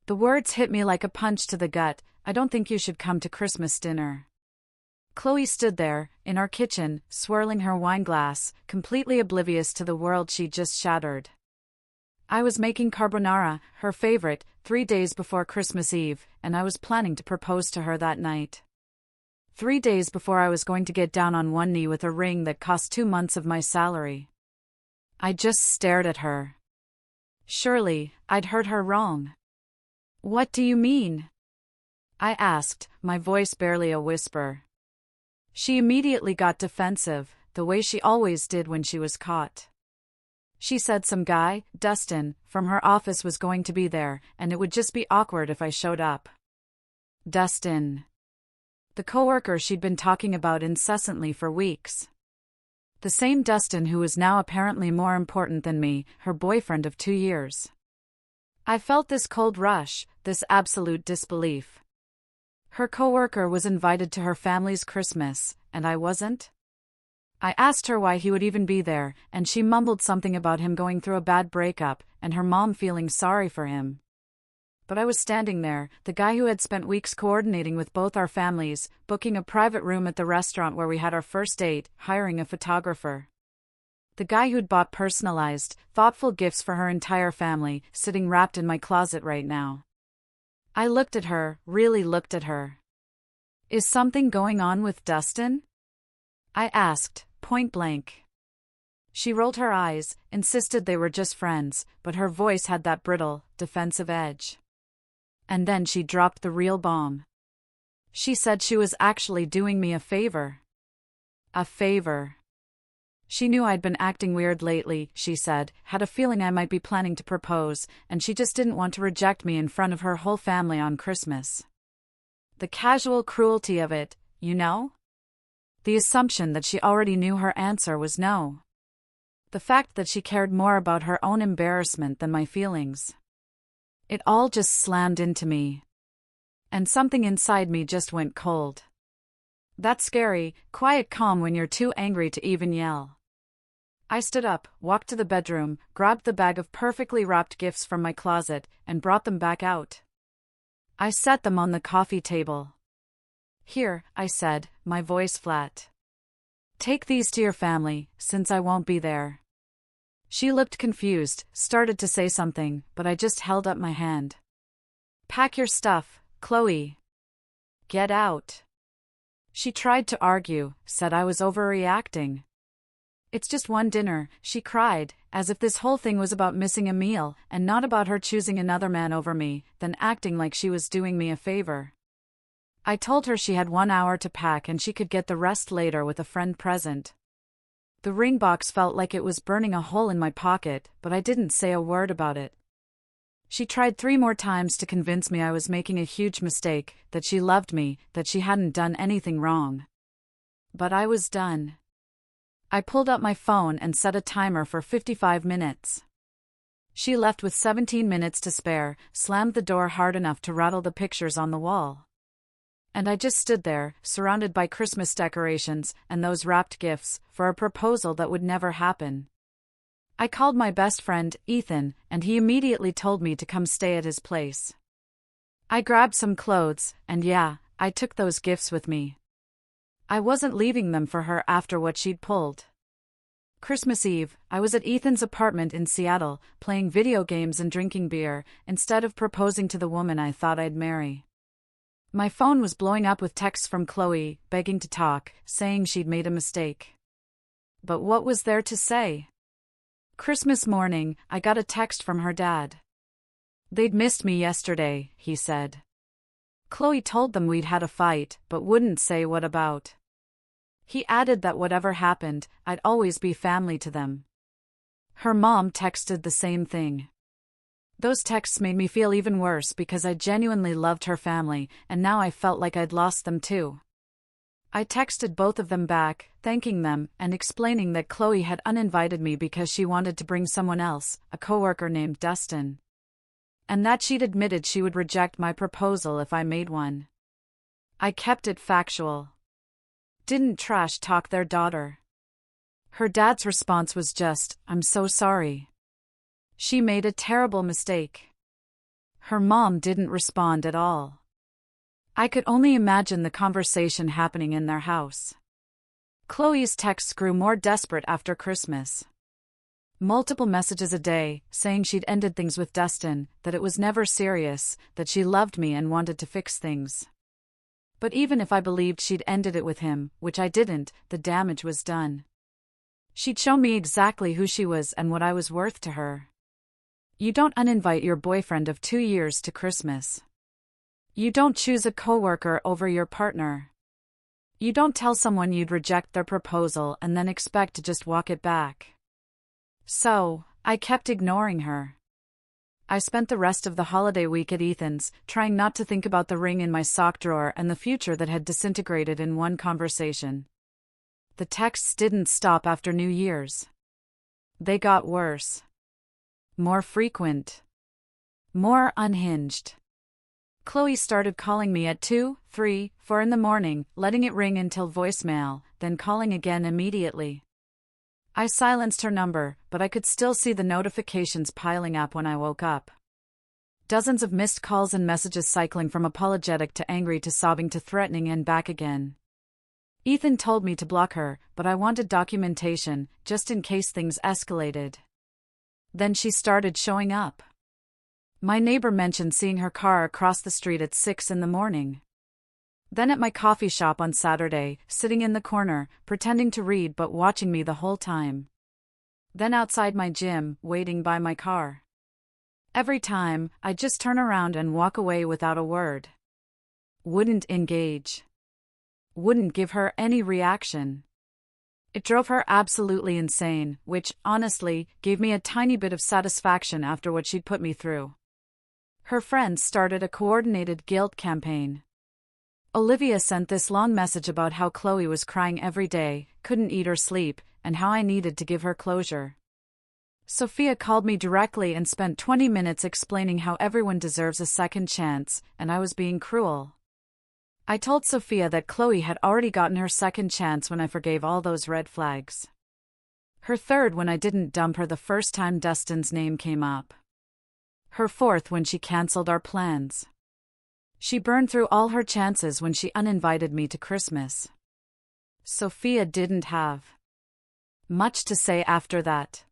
The words hit me like a punch to the gut. I don't think you should come to Christmas dinner. Chloe stood there, in our kitchen, swirling her wine glass, completely oblivious to the world she'd just shattered. I was making carbonara, her favorite, 3 days before Christmas Eve, and I was planning to propose to her that night. 3 days before I was going to get down on one knee with a ring that cost 2 months of my salary. I just stared at her. Surely, I'd heard her wrong. "What do you mean?" I asked, my voice barely a whisper. She immediately got defensive, the way she always did when she was caught. She said some guy, Dustin, from her office was going to be there, and it would just be awkward if I showed up. Dustin. The coworker she'd been talking about incessantly for weeks. The same Dustin who was now apparently more important than me, her boyfriend of 2 years. I felt this cold rush, this absolute disbelief. Her coworker was invited to her family's Christmas, and I wasn't? I asked her why he would even be there, and she mumbled something about him going through a bad breakup, and her mom feeling sorry for him. But I was standing there, the guy who had spent weeks coordinating with both our families, booking a private room at the restaurant where we had our first date, hiring a photographer. The guy who'd bought personalized, thoughtful gifts for her entire family, sitting wrapped in my closet right now. I looked at her, really looked at her. "Is something going on with Dustin?" I asked, point blank. She rolled her eyes, insisted they were just friends, but her voice had that brittle, defensive edge. And then she dropped the real bomb. She said she was actually doing me a favor. A favor. She knew I'd been acting weird lately, she said, had a feeling I might be planning to propose, and she just didn't want to reject me in front of her whole family on Christmas. The casual cruelty of it, you know? The assumption that she already knew her answer was no. The fact that she cared more about her own embarrassment than my feelings. It all just slammed into me. And something inside me just went cold. That scary, quiet calm when you're too angry to even yell. I stood up, walked to the bedroom, grabbed the bag of perfectly wrapped gifts from my closet, and brought them back out. I set them on the coffee table. "Here," I said, my voice flat. "Take these to your family, since I won't be there." She looked confused, started to say something, but I just held up my hand. "Pack your stuff, Chloe. Get out." She tried to argue, said I was overreacting. "It's just one dinner," she cried, as if this whole thing was about missing a meal, and not about her choosing another man over me, then acting like she was doing me a favor. I told her she had 1 hour to pack and she could get the rest later with a friend present. The ring box felt like it was burning a hole in my pocket, but I didn't say a word about it. She tried 3 more times to convince me I was making a huge mistake, that she loved me, that she hadn't done anything wrong. But I was done. I pulled up my phone and set a timer for 55 minutes. She left with 17 minutes to spare, slammed the door hard enough to rattle the pictures on the wall. And I just stood there, surrounded by Christmas decorations and those wrapped gifts, for a proposal that would never happen. I called my best friend, Ethan, and he immediately told me to come stay at his place. I grabbed some clothes, and yeah, I took those gifts with me. I wasn't leaving them for her after what she'd pulled. Christmas Eve, I was at Ethan's apartment in Seattle, playing video games and drinking beer, instead of proposing to the woman I thought I'd marry. My phone was blowing up with texts from Chloe, begging to talk, saying she'd made a mistake. But what was there to say? Christmas morning, I got a text from her dad. "They'd missed me yesterday," he said. Chloe told them we'd had a fight, but wouldn't say what about. He added that whatever happened, I'd always be family to them. Her mom texted the same thing. Those texts made me feel even worse because I genuinely loved her family, and now I felt like I'd lost them too. I texted both of them back, thanking them, and explaining that Chloe had uninvited me because she wanted to bring someone else, a coworker named Dustin. And that she'd admitted she would reject my proposal if I made one. I kept it factual. Didn't trash talk their daughter. Her dad's response was just, "I'm so sorry. She made a terrible mistake." Her mom didn't respond at all. I could only imagine the conversation happening in their house. Chloe's texts grew more desperate after Christmas. Multiple messages a day, saying she'd ended things with Dustin, that it was never serious, that she loved me and wanted to fix things. But even if I believed she'd ended it with him, which I didn't, the damage was done. She'd shown me exactly who she was and what I was worth to her. You don't uninvite your boyfriend of 2 years to Christmas. You don't choose a coworker over your partner. You don't tell someone you'd reject their proposal and then expect to just walk it back. So, I kept ignoring her. I spent the rest of the holiday week at Ethan's, trying not to think about the ring in my sock drawer and the future that had disintegrated in one conversation. The texts didn't stop after New Year's. They got worse. More frequent. More unhinged. Chloe started calling me at 2, 3, 4 in the morning, letting it ring until voicemail, then calling again immediately. I silenced her number, but I could still see the notifications piling up when I woke up. Dozens of missed calls and messages cycling from apologetic to angry to sobbing to threatening and back again. Ethan told me to block her, but I wanted documentation, just in case things escalated. Then she started showing up. My neighbor mentioned seeing her car across the street at 6 in the morning. Then at my coffee shop on Saturday, sitting in the corner, pretending to read but watching me the whole time. Then outside my gym, waiting by my car. Every time, I'd just turn around and walk away without a word. Wouldn't engage. Wouldn't give her any reaction. It drove her absolutely insane, which, honestly, gave me a tiny bit of satisfaction after what she'd put me through. Her friends started a coordinated guilt campaign. Olivia sent this long message about how Chloe was crying every day, couldn't eat or sleep, and how I needed to give her closure. Sophia called me directly and spent 20 minutes explaining how everyone deserves a second chance, and I was being cruel. I told Sophia that Chloe had already gotten her second chance when I forgave all those red flags. Her third when I didn't dump her the first time Dustin's name came up. Her fourth when she cancelled our plans. She burned through all her chances when she uninvited me to Christmas. Sophia didn't have much to say after that.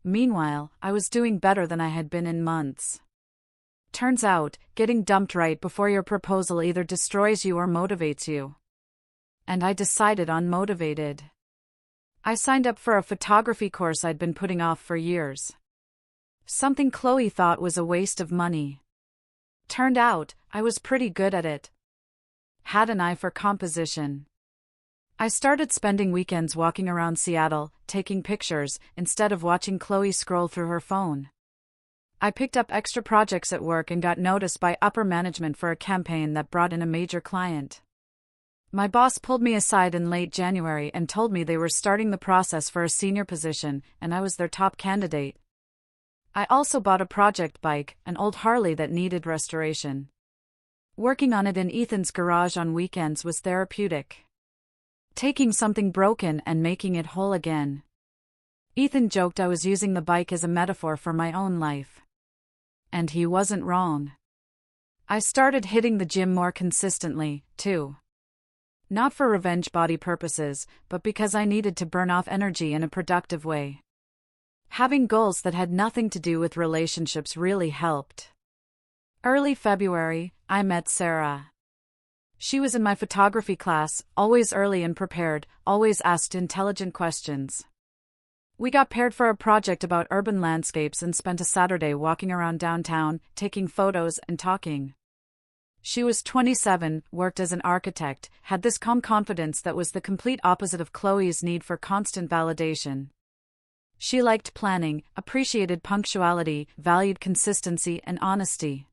Meanwhile, I was doing better than I had been in months. Turns out, getting dumped right before your proposal either destroys you or motivates you. And I decided on motivated. I signed up for a photography course I'd been putting off for years. Something Chloe thought was a waste of money. Turned out, I was pretty good at it. Had an eye for composition. I started spending weekends walking around Seattle, taking pictures, instead of watching Chloe scroll through her phone. I picked up extra projects at work and got noticed by upper management for a campaign that brought in a major client. My boss pulled me aside in late January and told me they were starting the process for a senior position, and I was their top candidate. I also bought a project bike, an old Harley that needed restoration. Working on it in Ethan's garage on weekends was therapeutic. Taking something broken and making it whole again. Ethan joked I was using the bike as a metaphor for my own life. And he wasn't wrong. I started hitting the gym more consistently, too. Not for revenge body purposes, but because I needed to burn off energy in a productive way. Having goals that had nothing to do with relationships really helped. Early February, I met Sarah. She was in my photography class, always early and prepared, always asked intelligent questions. We got paired for a project about urban landscapes and spent a Saturday walking around downtown, taking photos and talking. She was 27, worked as an architect, had this calm confidence that was the complete opposite of Chloe's need for constant validation. She liked planning, appreciated punctuality, valued consistency and honesty.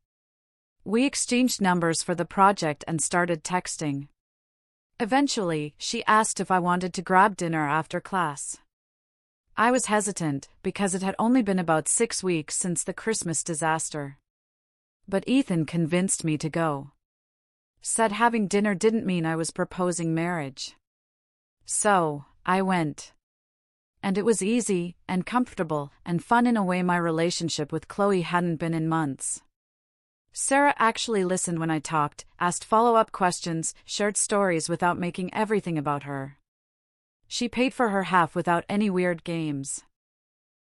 We exchanged numbers for the project and started texting. Eventually, she asked if I wanted to grab dinner after class. I was hesitant, because it had only been about 6 weeks since the Christmas disaster. But Ethan convinced me to go. Said having dinner didn't mean I was proposing marriage. So, I went. And it was easy, and comfortable, and fun in a way my relationship with Chloe hadn't been in months. Sarah actually listened when I talked, asked follow-up questions, shared stories without making everything about her. She paid for her half without any weird games.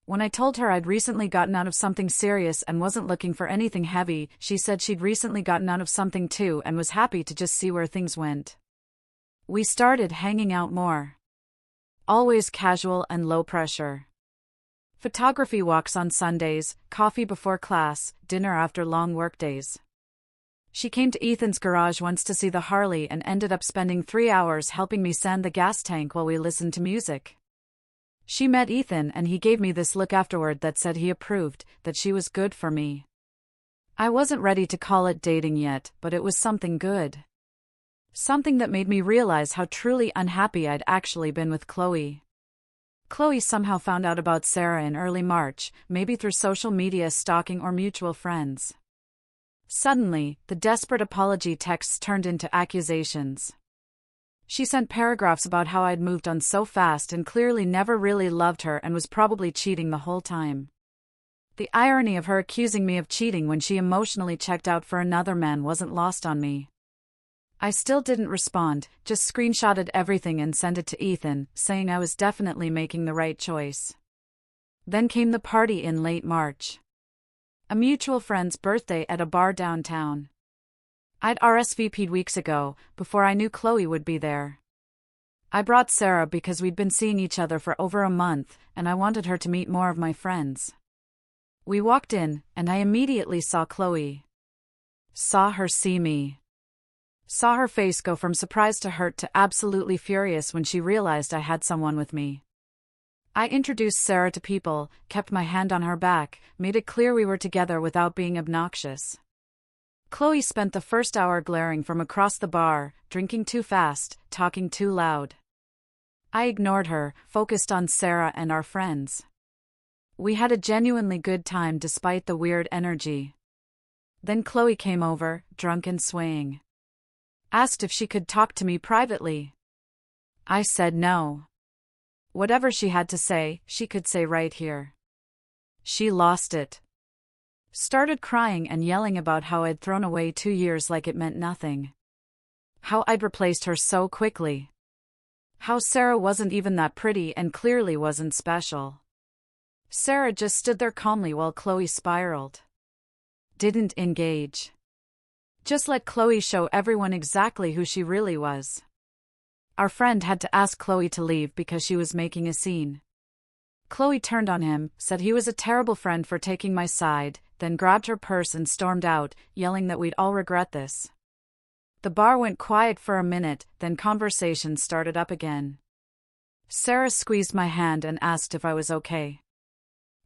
When I told her I'd recently gotten out of something serious and wasn't looking for anything heavy, she said she'd recently gotten out of something too and was happy to just see where things went. We started hanging out more. Always casual and low pressure. Photography walks on Sundays, coffee before class, dinner after long workdays. She came to Ethan's garage once to see the Harley and ended up spending 3 hours helping me sand the gas tank while we listened to music. She met Ethan and he gave me this look afterward that said he approved, that she was good for me. I wasn't ready to call it dating yet, but it was something good. Something that made me realize how truly unhappy I'd actually been with Chloe. Chloe somehow found out about Sarah in early March, maybe through social media stalking or mutual friends. Suddenly, the desperate apology texts turned into accusations. She sent paragraphs about how I'd moved on so fast and clearly never really loved her and was probably cheating the whole time. The irony of her accusing me of cheating when she emotionally checked out for another man wasn't lost on me. I still didn't respond, just screenshotted everything and sent it to Ethan, saying I was definitely making the right choice. Then came the party in late March. A mutual friend's birthday at a bar downtown. I'd RSVP'd weeks ago, before I knew Chloe would be there. I brought Sarah because we'd been seeing each other for over a month, and I wanted her to meet more of my friends. We walked in, and I immediately saw Chloe. Saw her see me. Saw her face go from surprised to hurt to absolutely furious when she realized I had someone with me. I introduced Sarah to people, kept my hand on her back, made it clear we were together without being obnoxious. Chloe spent the first hour glaring from across the bar, drinking too fast, talking too loud. I ignored her, focused on Sarah and our friends. We had a genuinely good time despite the weird energy. Then Chloe came over, drunk and swaying. Asked if she could talk to me privately. I said no. Whatever she had to say, she could say right here. She lost it. Started crying and yelling about how I'd thrown away 2 years like it meant nothing. How I'd replaced her so quickly. How Sarah wasn't even that pretty and clearly wasn't special. Sarah just stood there calmly while Chloe spiraled. Didn't engage. Just let Chloe show everyone exactly who she really was. Our friend had to ask Chloe to leave because she was making a scene. Chloe turned on him, said he was a terrible friend for taking my side, then grabbed her purse and stormed out, yelling that we'd all regret this. The bar went quiet for a minute, then conversation started up again. Sarah squeezed my hand and asked if I was okay.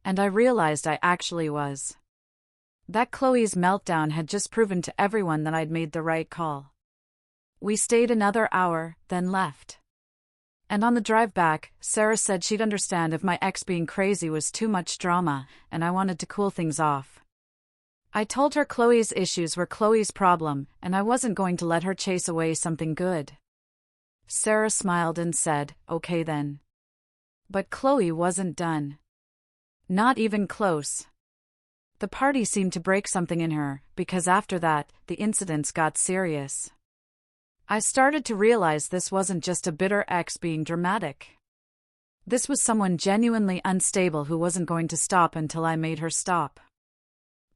And I realized I actually was. That Chloe's meltdown had just proven to everyone that I'd made the right call. We stayed another hour, then left. And on the drive back, Sarah said she'd understand if my ex being crazy was too much drama, and I wanted to cool things off. I told her Chloe's issues were Chloe's problem, and I wasn't going to let her chase away something good. Sarah smiled and said, okay then. But Chloe wasn't done. Not even close. The party seemed to break something in her, because after that, the incidents got serious. I started to realize this wasn't just a bitter ex being dramatic. This was someone genuinely unstable who wasn't going to stop until I made her stop.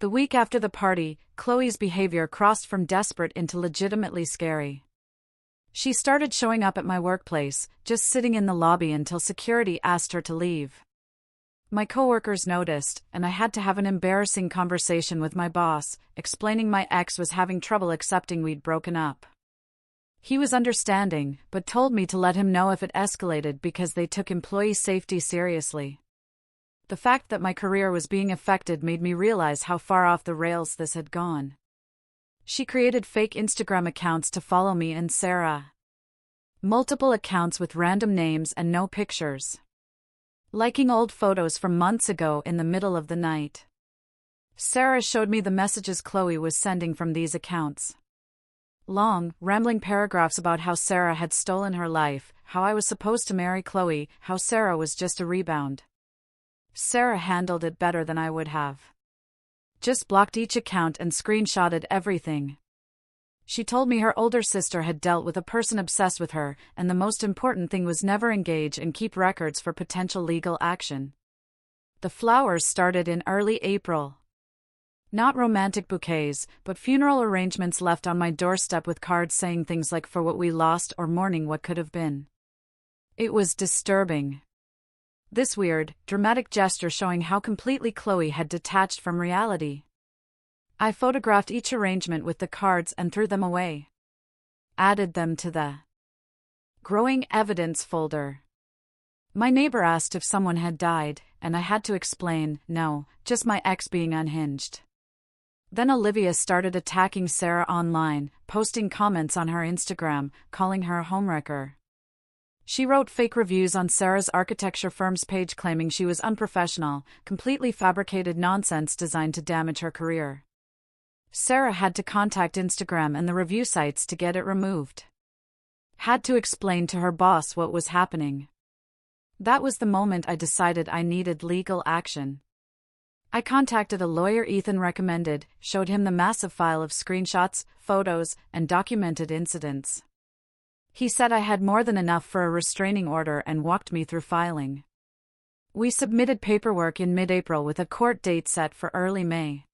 The week after the party, Chloe's behavior crossed from desperate into legitimately scary. She started showing up at my workplace, just sitting in the lobby until security asked her to leave. My coworkers noticed, and I had to have an embarrassing conversation with my boss, explaining my ex was having trouble accepting we'd broken up. He was understanding, but told me to let him know if it escalated because they took employee safety seriously. The fact that my career was being affected made me realize how far off the rails this had gone. She created fake Instagram accounts to follow me and Sarah. Multiple accounts with random names and no pictures. Liking old photos from months ago in the middle of the night. Sarah showed me the messages Chloe was sending from these accounts. Long, rambling paragraphs about how Sarah had stolen her life, how I was supposed to marry Chloe, how Sarah was just a rebound. Sarah handled it better than I would have. Just blocked each account and screenshotted everything. She told me her older sister had dealt with a person obsessed with her, and the most important thing was never engage and keep records for potential legal action. The flowers started in early April. Not romantic bouquets, but funeral arrangements left on my doorstep with cards saying things like "for what we lost" or "mourning what could have been." It was disturbing. This weird, dramatic gesture showing how completely Chloe had detached from reality. I photographed each arrangement with the cards and threw them away. Added them to the growing evidence folder. My neighbor asked if someone had died, and I had to explain, no, just my ex being unhinged. Then Olivia started attacking Sarah online, posting comments on her Instagram, calling her a homewrecker. She wrote fake reviews on Sarah's architecture firm's page claiming she was unprofessional, completely fabricated nonsense designed to damage her career. Sarah had to contact Instagram and the review sites to get it removed. Had to explain to her boss what was happening. That was the moment I decided I needed legal action. I contacted a lawyer Ethan recommended, showed him the massive file of screenshots, photos, and documented incidents. He said I had more than enough for a restraining order and walked me through filing. We submitted paperwork in mid-April with a court date set for early May.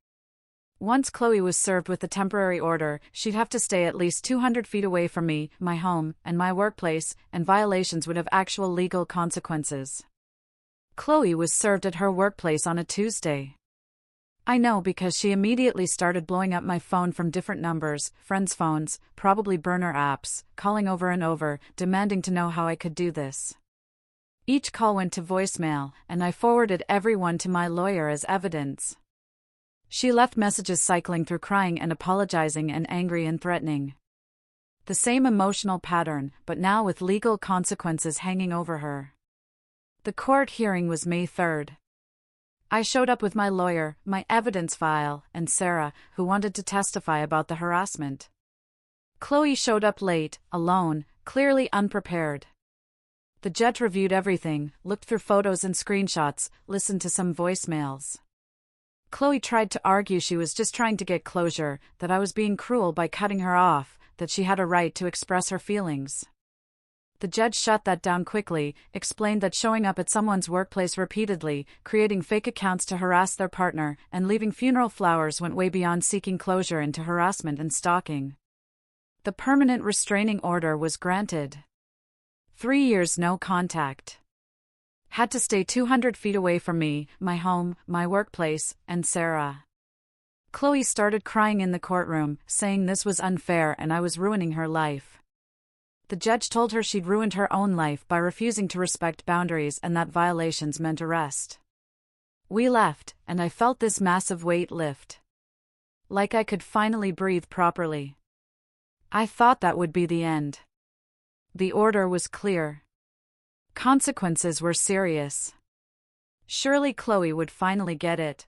Once Chloe was served with the temporary order, she'd have to stay at least 200 feet away from me, my home, and my workplace, and violations would have actual legal consequences. Chloe was served at her workplace on a Tuesday. I know because she immediately started blowing up my phone from different numbers, friends' phones, probably burner apps, calling over and over, demanding to know how I could do this. Each call went to voicemail, and I forwarded every one to my lawyer as evidence. She left messages cycling through crying and apologizing and angry and threatening. The same emotional pattern, but now with legal consequences hanging over her. The court hearing was May 3rd. I showed up with my lawyer, my evidence file, and Sarah, who wanted to testify about the harassment. Chloe showed up late, alone, clearly unprepared. The judge reviewed everything, looked through photos and screenshots, listened to some voicemails. Chloe tried to argue she was just trying to get closure, that I was being cruel by cutting her off, that she had a right to express her feelings. The judge shut that down quickly, explained that showing up at someone's workplace repeatedly, creating fake accounts to harass their partner, and leaving funeral flowers went way beyond seeking closure into harassment and stalking. The permanent restraining order was granted. 3 years no contact. Had to stay 200 feet away from me, my home, my workplace, and Sarah. Chloe started crying in the courtroom, saying this was unfair and I was ruining her life. The judge told her she'd ruined her own life by refusing to respect boundaries and that violations meant arrest. We left, and I felt this massive weight lift. Like I could finally breathe properly. I thought that would be the end. The order was clear. Consequences were serious. Surely Chloe would finally get it.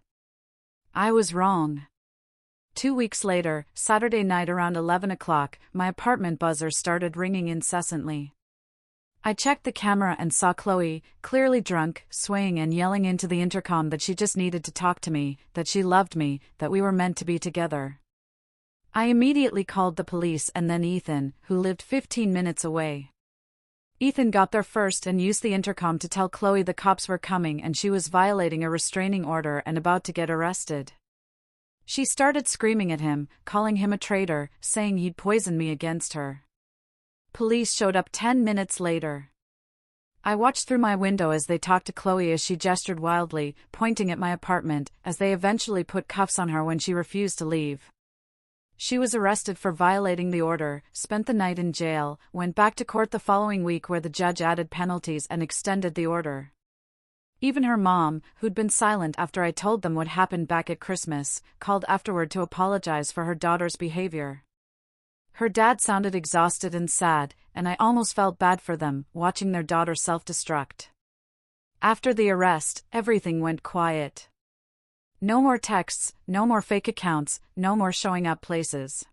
I was wrong. 2 weeks later, Saturday night around 11 o'clock, my apartment buzzer started ringing incessantly. I checked the camera and saw Chloe, clearly drunk, swaying and yelling into the intercom that she just needed to talk to me, that she loved me, that we were meant to be together. I immediately called the police and then Ethan, who lived 15 minutes away. Ethan got there first and used the intercom to tell Chloe the cops were coming and she was violating a restraining order and about to get arrested. She started screaming at him, calling him a traitor, saying he'd poison me against her. Police showed up 10 minutes later. I watched through my window as they talked to Chloe as she gestured wildly, pointing at my apartment, as they eventually put cuffs on her when she refused to leave. She was arrested for violating the order, spent the night in jail, went back to court the following week where the judge added penalties and extended the order. Even her mom, who'd been silent after I told them what happened back at Christmas, called afterward to apologize for her daughter's behavior. Her dad sounded exhausted and sad, and I almost felt bad for them, watching their daughter self-destruct. After the arrest, everything went quiet. No more texts, no more fake accounts, no more showing up places.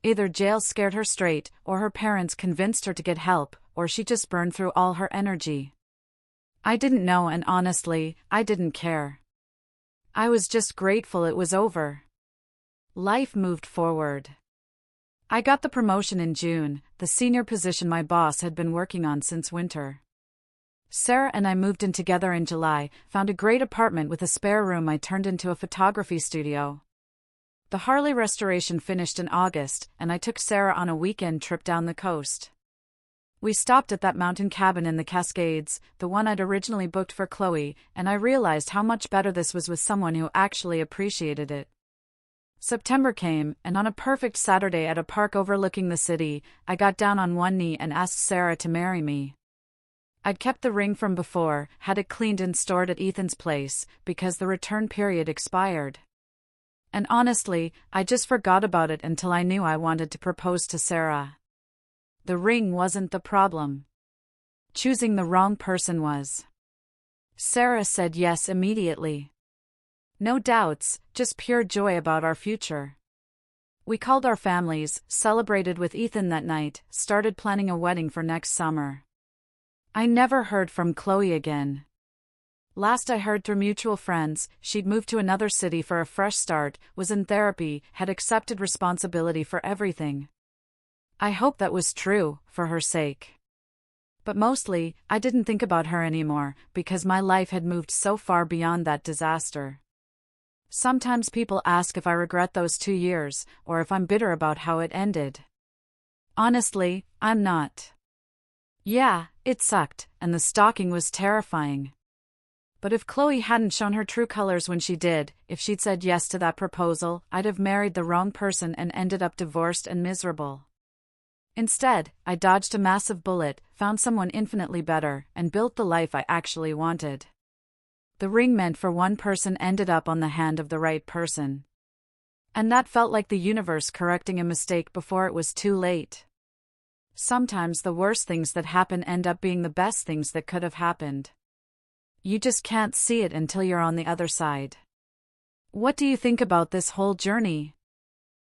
Either jail scared her straight, or her parents convinced her to get help, or she just burned through all her energy. I didn't know and honestly, I didn't care. I was just grateful it was over. Life moved forward. I got the promotion in June, the senior position my boss had been working on since winter. Sarah and I moved in together in July, found a great apartment with a spare room I turned into a photography studio. The Harley restoration finished in August, and I took Sarah on a weekend trip down the coast. We stopped at that mountain cabin in the Cascades, the one I'd originally booked for Chloe, and I realized how much better this was with someone who actually appreciated it. September came, and on a perfect Saturday at a park overlooking the city, I got down on one knee and asked Sarah to marry me. I'd kept the ring from before, had it cleaned and stored at Ethan's place, because the return period expired. And honestly, I just forgot about it until I knew I wanted to propose to Sarah. The ring wasn't the problem. Choosing the wrong person was. Sarah said yes immediately. No doubts, just pure joy about our future. We called our families, celebrated with Ethan that night, started planning a wedding for next summer. I never heard from Chloe again. Last I heard through mutual friends, she'd moved to another city for a fresh start, was in therapy, had accepted responsibility for everything. I hope that was true, for her sake. But mostly, I didn't think about her anymore, because my life had moved so far beyond that disaster. Sometimes people ask if I regret those 2 years, or if I'm bitter about how it ended. Honestly, I'm not. Yeah, it sucked, and the stalking was terrifying. But if Chloe hadn't shown her true colors when she did, if she'd said yes to that proposal, I'd have married the wrong person and ended up divorced and miserable. Instead, I dodged a massive bullet, found someone infinitely better, and built the life I actually wanted. The ring meant for one person ended up on the hand of the right person. And that felt like the universe correcting a mistake before it was too late. Sometimes the worst things that happen end up being the best things that could have happened. You just can't see it until you're on the other side. What do you think about this whole journey?